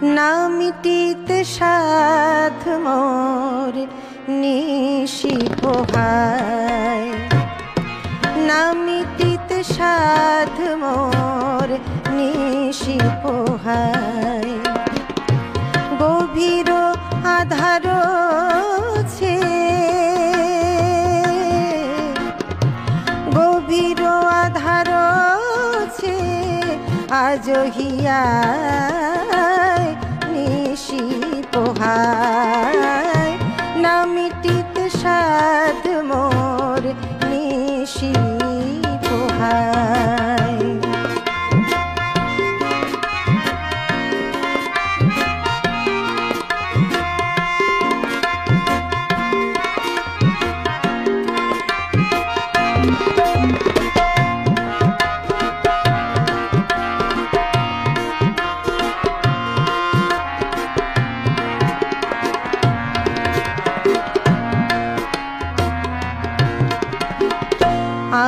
না মিটিতে সাধ মোর নিশি পোহায়, না মিটিতে সাধ মোর নিশি পোহায়। গভীর আধার ছে, গভীর আধার ছে আজ হিয়ায় নিশি পোহায়। না মিটিতে সাধ মোর নিশি পোহায়।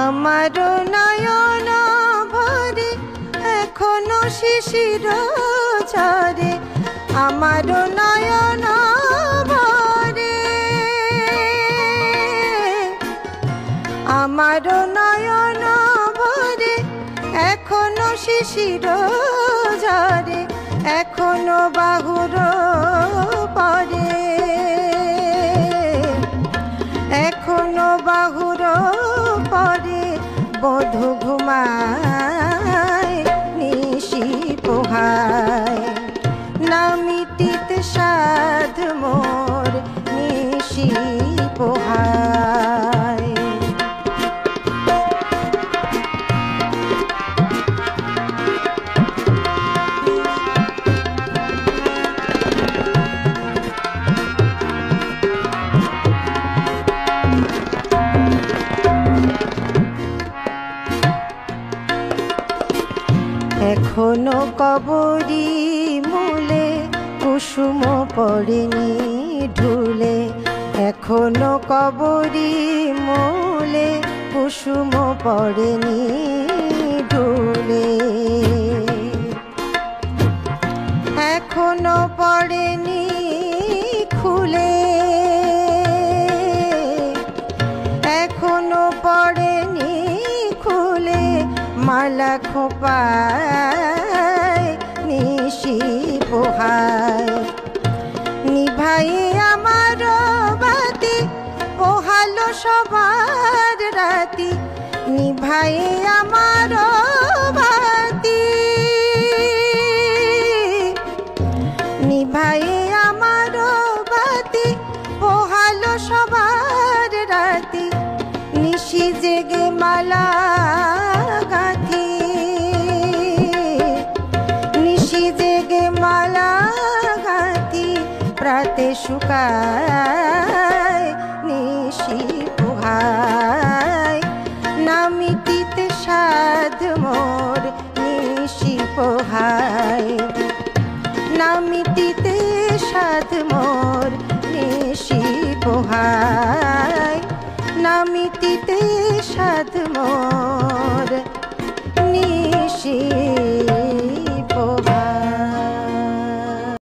আমার নয়ন ভরে এখনো শিশির ঝরে, আমার নয়ন ভরে, আমার নয়ন ভরে এখনো শিশির ঝরে, এখনো বাহুর পরে, এখনো বাহুর পরে বধূ ঘুমায় নিশি পোহায়। না মিটিতে সাধ মোর নিশি পোহায়। এখনো কবরী মূলে কুসুম পড়েনি ঢুলে, এখনো কবরী মূলে কুসুম পড়েনি ঢুলে, এখনো পড়েনি খুলে, এখনো পড়েনি খুলে মালা খোপায় নিশি পোহায়। নিভাই আমার বাতি পোহালো সবার রাতি, নিভাই আমার বাতি, নিভাই আমার বাতি পোহালো সবার রাতি। নিশি জেগে মালা গাঁথি, নিশি জেগে মালা গাঁথি প্রাতে শুকায়